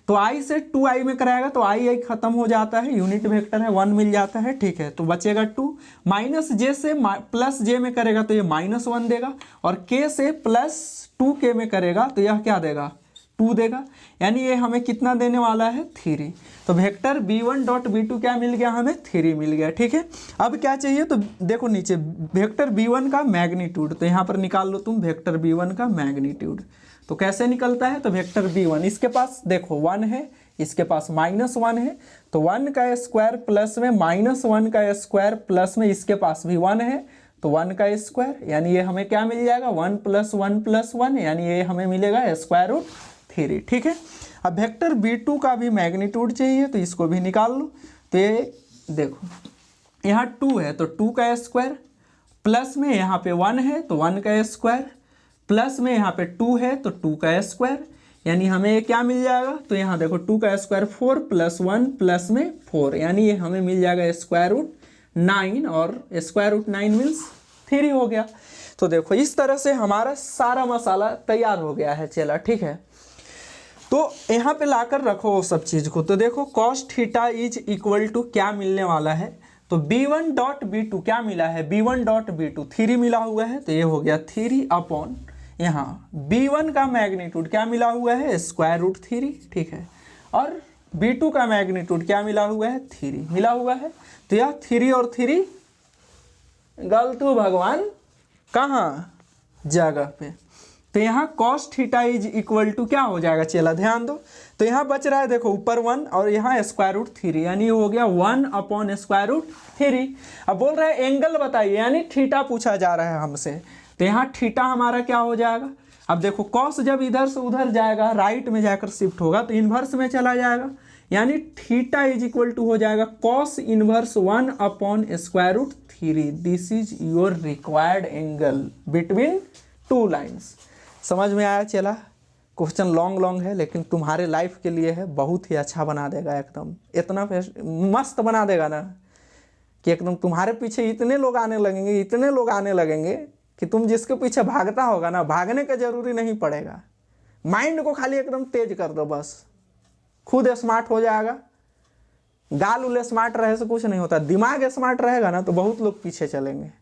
Speaker 1: तो I से 2I में कराएगा तो I खत्म हो जाता है, यूनिट वेक्टर है, 1 मिल जाता है, ठीक है। तो बचेगा 2, माइनस J से प्लस J में करेगा तो ये -1 देगा, और K से प्लस 2K में करेगा तो यह क्या देगा, 2 देगा, यानी ये हमें कितना देने वाला है, 3। तो वेक्टर B1 डॉट B2 क्या मिल गया, हमें 3 मिल गया, ठीक है। अब क्या चाहिए, तो देखो नीचे वेक्टर B1 का मैग्नीट्यूड, तो यहाँ पर निकाल लो तुम वेक्टर B1 का मैग्नीट्यूड। तो कैसे निकलता है, तो वेक्टर B1 इसके पास देखो 1 है, इसके पास -1 है, तो 1 का स्क्वायर प्लस में -1 का स्क्वायर प्लस में इसके पास भी 1 है, तो 1 का स्क्वायर, यानी ये हमें क्या मिल जाएगा, 1 + 1 + 1, यानी ये हमें मिलेगा √3, ठीक है। अब वेक्टर B2 का भी मैग्नीट्यूड चाहिए, तो इसको भी निकाल लो। तो ये देखो यहाँ 2 है तो 2 का स्क्वायर, प्लस में यहाँ पे 1 है तो 1 का स्क्वायर, प्लस में यहाँ पे 2 है तो 2 का स्क्वायर, यानी हमें ये क्या मिल जाएगा, तो यहाँ देखो 2 का स्क्वायर 4 + 1 प्लस में 4, यानी ये हमें मिल जाएगा √9, और √9 मीन्स 3 हो गया। तो देखो इस तरह से हमारा सारा मसाला तैयार हो गया है चला, ठीक है। तो यहाँ पे लाकर रखो वो सब चीज़ को। तो देखो cos theta is equal to क्या मिलने वाला है, तो B1 डॉट B2 क्या मिला है, B1 डॉट B2 3 मिला हुआ है, तो ये हो गया 3 अपॉन यहाँ B1 का मैग्नीट्यूड क्या मिला हुआ है, √3, ठीक है। और B2 का मैग्नीट्यूड क्या मिला हुआ है, 3 मिला हुआ है। तो यह 3 और 3 गलतू भगवान कहाँ, जगह पे। तो यहाँ cos theta is equal to क्या हो जाएगा, चला ध्यान दो। तो यहाँ बच रहा है देखो ऊपर 1 और यहाँ √3, यानी हो गया 1 अपॉन √3। अब बोल रहा है एंगल बताइए, यानी थीटा पूछा जा रहा है हमसे। तो यहाँ थीटा हमारा क्या हो जाएगा, अब देखो cos जब इधर से उधर जाएगा, राइट में जाकर शिफ्ट होगा तो इन्वर्स में चला जाएगा, यानी थीटा इज इक्वल टू हो जाएगा cos inverse 1 upon √3। This is your required angle between 2 lines. समझ में आया चला? क्वेश्चन लॉन्ग है लेकिन तुम्हारे लाइफ के लिए है, बहुत ही अच्छा बना देगा, एकदम इतना मस्त बना देगा ना कि एकदम तुम्हारे पीछे इतने लोग आने लगेंगे कि तुम जिसके पीछे भागता होगा ना, भागने का जरूरी नहीं पड़ेगा। माइंड को खाली एकदम तेज कर दो, बस खुद स्मार्ट हो जाएगा। गाल उले स्मार्ट रहे से कुछ नहीं होता, दिमाग स्मार्ट रहेगा ना तो बहुत लोग पीछे चलेंगे।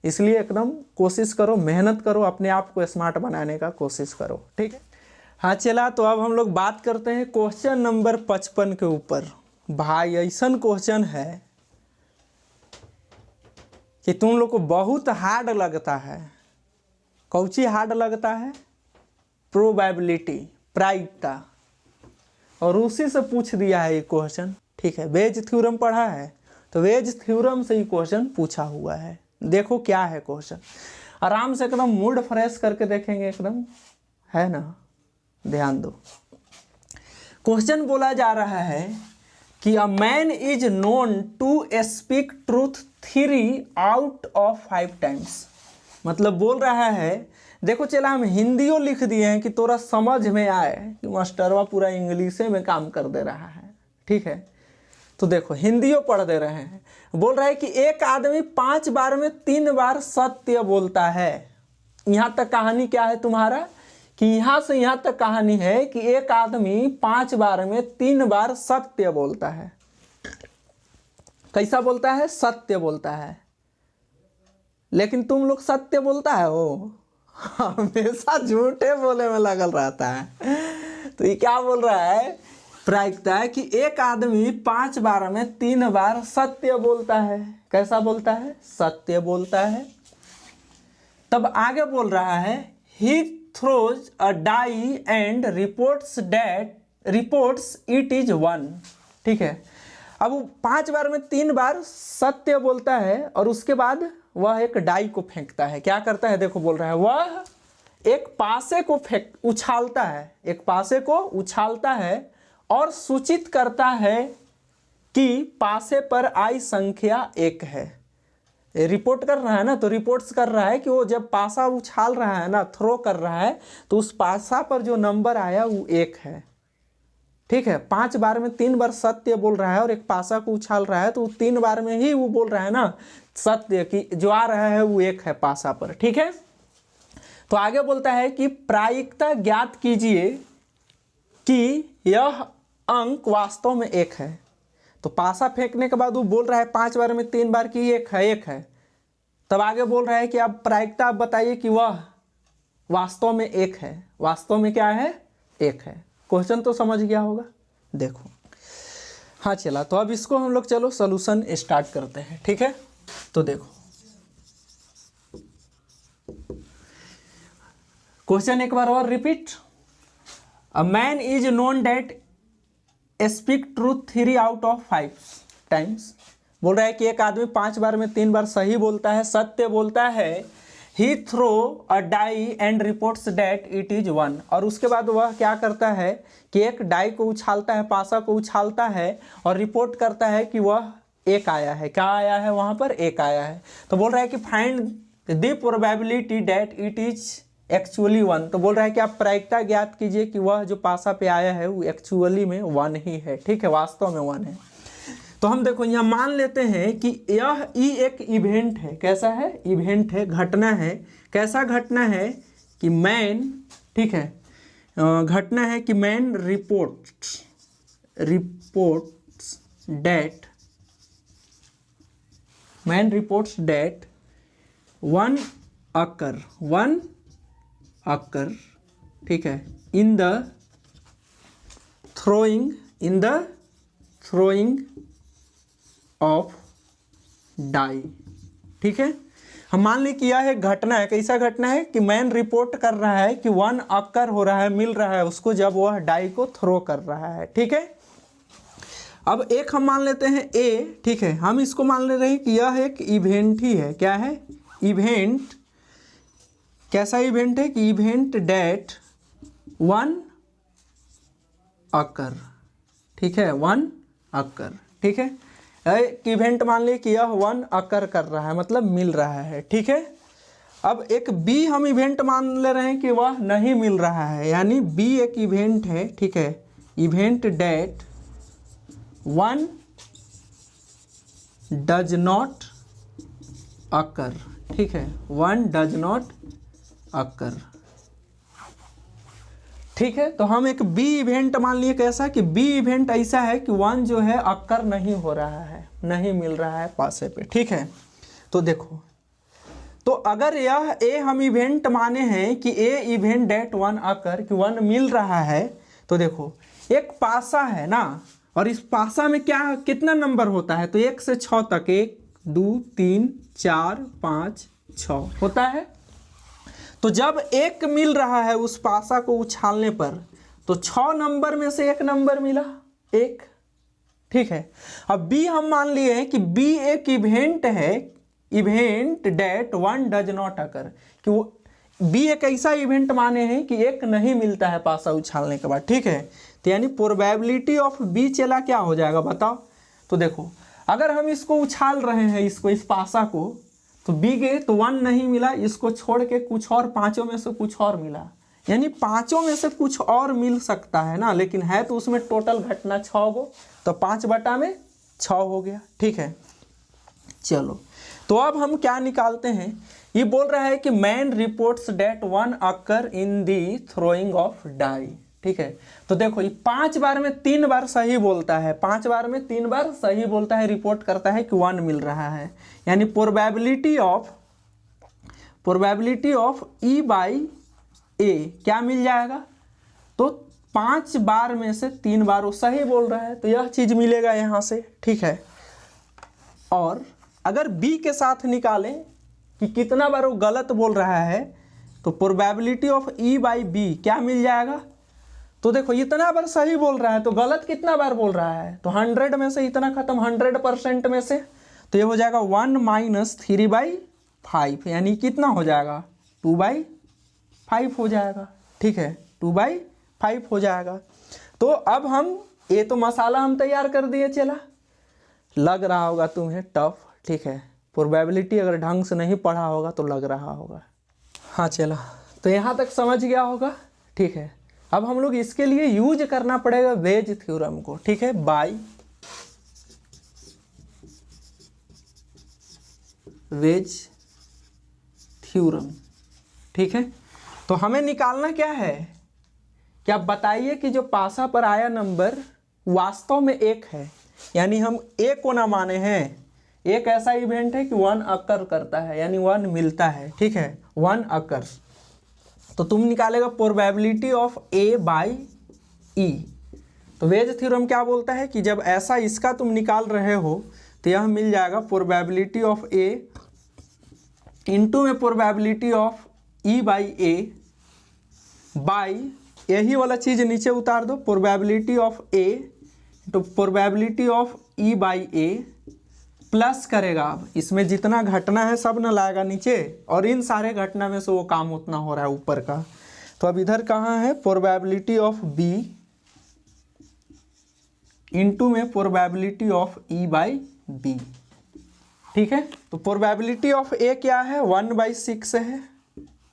Speaker 1: इसलिए एकदम कोशिश करो, मेहनत करो, अपने आप को स्मार्ट बनाने का कोशिश करो, ठीक है। हाँ चला, तो अब हम लोग बात करते हैं क्वेश्चन नंबर 55 के ऊपर। भाई ऐसा क्वेश्चन है कि तुम लोग को बहुत हार्ड लगता है। कौची हार्ड लगता है? प्रोबेबिलिटी, प्रायिकता, और उसी से पूछ दिया है ये क्वेश्चन, ठीक है। वेज थ्योरम पढ़ा है तो वेज थ्योरम से ये क्वेश्चन पूछा हुआ है। देखो क्या है क्वेश्चन, आराम से एकदम मूड फ्रेश करके देखेंगे, एकदम है ना, ध्यान दो। क्वेश्चन बोला जा रहा है कि a man is known to speak truth 3 out of 5 times. मतलब बोल रहा है, देखो चला हम हिंदियों लिख दिए हैं कि तोरा समझ में आए कि मास्टरवा पूरा इंग्लिशे में काम कर दे रहा है, ठीक है। तो देखो हिंदियों पढ़ दे रहे हैं। बोल रहा है कि एक आदमी 5 बार में 3 बार सत्य बोलता है। यहाँ तक कहानी क्या है तुम्हारा कि यहाँ से यहाँ तक कहानी है कि एक आदमी 5 बार में 3 बार सत्य बोलता है। कैसा बोलता है? सत्य बोलता है। लेकिन तुम लोग सत्य बोलता है वो हमेशा झूठे बोले में लगल रहता है। तो ये क्या बोल रहा है? प्रायिकता है कि एक आदमी 5 बार में 3 बार सत्य बोलता है। कैसा बोलता है? सत्य बोलता है। तब आगे बोल रहा है he throws a die and reports it is 1, ठीक है। अब 5 बार में 3 बार सत्य बोलता है और उसके बाद वह एक डाई को फेंकता है। क्या करता है? देखो बोल रहा है वह एक पासे को उछालता है, एक पासे को उछालता है और सूचित करता है कि पासे पर आई संख्या 1 है। रिपोर्ट कर रहा है ना, तो रिपोर्ट्स कर रहा है कि वो जब पासा उछाल रहा है ना, थ्रो कर रहा है, तो उस पासा पर जो नंबर आया वो 1 है, ठीक है। 5 बार में 3 बार सत्य बोल रहा है और एक पासा को उछाल रहा है, तो 3 बार में ही वो बोल रहा है ना सत्य कि जो आ रहा है वो 1 है पासा पर, ठीक है। तो आगे बोलता है कि प्रायिकता ज्ञात कीजिए कि यह अंक वास्तव में 1 है। तो पासा फेंकने के बाद वो बोल रहा है 5 बार में 3 बार कि 1 है। तब आगे बोल रहा है कि आप प्रायिकता आप बताइए कि वह वास्तव में 1 है। वास्तव में क्या है? 1 है। क्वेश्चन तो समझ गया होगा। देखो हाँ चला, तो अब इसको हम लोग चलो सॉल्यूशन स्टार्ट करते हैं, ठीक है। तो देखो क्वेश्चन एक बार और repeat. A man is known that speak truth 3 out of 5 times. बोल रहा है कि एक आदमी 5 बार में 3 बार सही बोलता है, सत्य बोलता है। He throw a die and reports that it is 1। और उसके बाद वह क्या करता है कि एक डाई को उछालता है, पासा को उछालता है और रिपोर्ट करता है कि वह 1 आया है। क्या आया है? वहाँ पर 1 आया है। तो बोल रहा है कि find the probability that it is actually 1। तो बोल रहा है कि आप प्रायिकता ज्ञात कीजिए कि वह जो पासा पे आया है वो एक्चुअली में 1 ही है, ठीक है, वास्तव में 1 है। तो हम देखो यहाँ मान लेते हैं कि यह एक इवेंट है। कैसा है? इवेंट है, घटना है। कैसा घटना है कि मैन, ठीक है, घटना है कि मैन रिपोर्ट्स डेट 1 अकर, ठीक है, in the throwing of die, ठीक है। हम मान ली कि यह एक घटना है। कैसा घटना है कि मैन रिपोर्ट कर रहा है कि 1 अकर हो रहा है, मिल रहा है उसको जब वह डाई को थ्रो कर रहा है, ठीक है। अब एक हम मान लेते हैं ए, ठीक है। हम इसको मान ले रहे हैं कि यह एक इवेंट ही है। क्या है? इवेंट। कैसा इवेंट है कि इवेंट डेट 1 अकर, ठीक है, 1 अकर, ठीक है। एक इवेंट मान ली कि यह 1 अकर कर रहा है, मतलब मिल रहा है, ठीक है। अब एक बी हम इवेंट मान ले रहे हैं कि वह नहीं मिल रहा है, यानी बी एक इवेंट है, ठीक है, event that one does not occur, ठीक है, वन डज नॉट अकर, ठीक है। तो हम एक बी इवेंट मान लिए, कैसा कि बी इवेंट ऐसा है कि वन जो है अकर नहीं हो रहा है, नहीं मिल रहा है पासे पे, ठीक है। तो देखो, तो अगर यह ए हम इवेंट माने हैं कि ए इवेंट डेट वन अकर, कि वन मिल रहा है, तो देखो एक पासा है ना, और इस पासा में क्या कितना नंबर होता है, तो 1 से 6 तक, 1 2 3 4 5 6 होता है। तो जब एक मिल रहा है उस पासा को उछालने पर, तो 6 नंबर में से 1 नंबर मिला, 1, ठीक है। अब बी हम मान लिए हैं कि बी एक इवेंट है, event that one does not occur, कि वो बी एक ऐसा इवेंट माने हैं कि एक नहीं मिलता है पासा उछालने के बाद, ठीक है। तो यानी प्रोबेबिलिटी ऑफ बी चला क्या हो जाएगा बताओ। तो देखो, अगर हम इसको उछाल रहे हैं, इसको, इस पासा को, तो बी गए तो 1 नहीं मिला, इसको छोड़ के कुछ और, पांचों में से कुछ और मिला, यानी पांचों में से कुछ और मिल सकता है ना, लेकिन है तो उसमें टोटल घटना 6 गो, तो 5/6 हो गया, ठीक है। चलो, तो अब हम क्या निकालते हैं, ये बोल रहा है कि man reports that one occur in the throwing of die, ठीक है। तो देखो, ये 5 बार में 3 बार सही बोलता है, 5 बार में 3 बार सही बोलता है, रिपोर्ट करता है कि 1 मिल रहा है, यानी प्रोबेबिलिटी ऑफ ई बाई ए क्या मिल जाएगा, तो 5 बार में से 3 बार वो सही बोल रहा है, तो यह चीज़ मिलेगा यहाँ से, ठीक है। और अगर बी के साथ निकालें कि कितना बार वो गलत बोल रहा है, तो probability of E by B क्या मिल जाएगा, तो देखो इतना बार सही बोल रहा है, तो गलत कितना बार बोल रहा है, तो 100 में से इतना खत्म, 100% में से, तो ये हो जाएगा 1 - 3/5, यानी कितना हो जाएगा, 2/5 हो जाएगा, ठीक है, 2/5 हो जाएगा। तो अब हम ये तो मसाला हम तैयार कर दिए, चला, लग रहा होगा तुम्हें टफ, ठीक है, प्रोबेबिलिटी अगर ढंग से नहीं पढ़ा होगा तो लग रहा होगा, हाँ चला, तो यहाँ तक समझ गया होगा, ठीक है। अब हम लोग इसके लिए यूज करना पड़ेगा वेज थ्योरम को, ठीक है, बाय वेज थ्योरम, ठीक है। तो हमें निकालना क्या है, क्या बताइए कि जो पासा पर आया नंबर वास्तव में 1 है, यानी हम ए को ना माने हैं, एक ऐसा इवेंट है कि 1 अकर करता है, यानी 1 मिलता है, ठीक है, 1 अकर। तो तुम निकालेगा probability of A by E. तो वेज थ्योरम क्या बोलता है कि जब ऐसा इसका तुम निकाल रहे हो, तो यह मिल जाएगा प्रोबेबिलिटी ऑफ ए इंटू में probability of E by A by, यही वाला चीज़ नीचे उतार दो, probability of A into probability of E by A, plus करेगा, अब इसमें जितना घटना है सब न लाएगा नीचे, और इन सारे घटना में से वो काम उतना हो रहा है ऊपर का। तो अब इधर कहाँ है, प्रोबेबिलिटी ऑफ बी इंटू में probability of E by B, ठीक है। तो प्रोबेबिलिटी ऑफ ए क्या है, 1/6 है,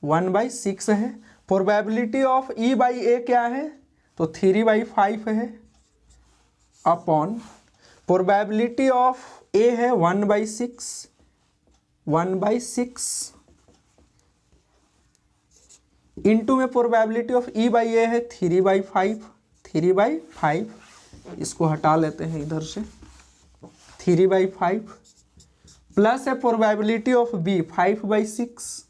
Speaker 1: 1/6 है। प्रोबेबिलिटी ऑफ ई बाई ए क्या है, तो 3/5 है, अपॉन प्रोबेबिलिटी ऑफ ए है 1/6, 1/6 इंटू में प्रोबेबिलिटी ऑफ ई बाई ए है 3/5, 3/5, इसको हटा लेते हैं इधर से, 3/5 प्लस है प्रोबेबिलिटी ऑफ बी 5/6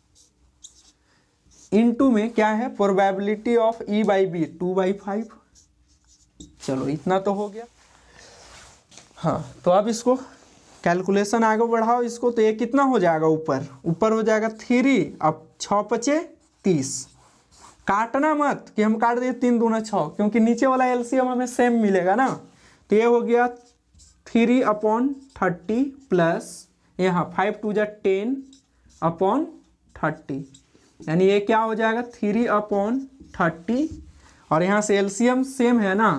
Speaker 1: इंटू में क्या है probability of E by B 2/5। चलो इतना तो हो गया। हाँ, तो अब इसको कैलकुलेशन आगे बढ़ाओ इसको, तो ये कितना हो जाएगा, ऊपर हो जाएगा 3, अब 6×5 = 30, काटना मत कि हम काट दिए 3 दूना 6, क्योंकि नीचे वाला एलसीएम हमें सेम मिलेगा ना। तो ये हो गया 3/30 प्लस यहाँ 5×2 = 10/30, यानी ये क्या हो जाएगा 3/30, और यहाँ से एलसीएम सेम है ना,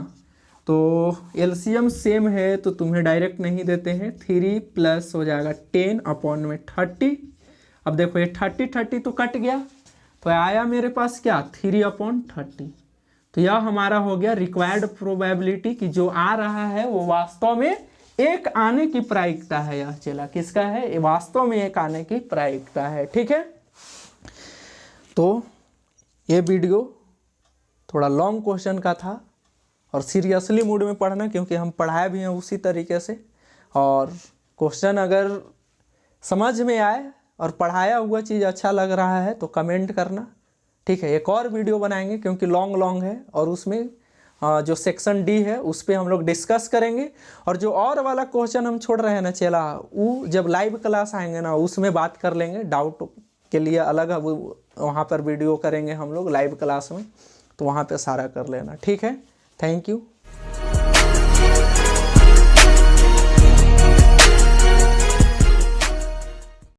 Speaker 1: तो एलसीएम सेम है तो तुम्हें डायरेक्ट नहीं देते हैं, 3 प्लस हो जाएगा 10/30, अब देखो ये 30 तो कट गया, तो आया मेरे पास क्या 3/30। तो यह हमारा हो गया रिक्वायर्ड प्रोबेबिलिटी कि जो आ रहा है वो वास्तव में एक आने की प्रायिकता है। यह चला किसका है, वास्तव में एक आने की प्रायिकता है। ठीक है, तो ये वीडियो थोड़ा लॉन्ग क्वेश्चन का था और सीरियसली मूड में पढ़ना, क्योंकि हम पढ़ाए भी हैं उसी तरीके से। और क्वेश्चन अगर समझ में आए और पढ़ाया हुआ चीज़ अच्छा लग रहा है तो कमेंट करना। ठीक है, एक और वीडियो बनाएंगे क्योंकि लॉन्ग है, और उसमें जो सेक्शन डी है उस पर हम लोग डिस्कस करेंगे। और जो और वाला क्वेश्चन हम छोड़ रहे हैं ना चेला, वो जब लाइव क्लास आएंगे ना उसमें बात कर लेंगे। डाउट के लिए अलग वहाँ पर वीडियो करेंगे हम लोग लाइव क्लास में, तो वहाँ पे सारा कर लेना। ठीक है, थैंक यू।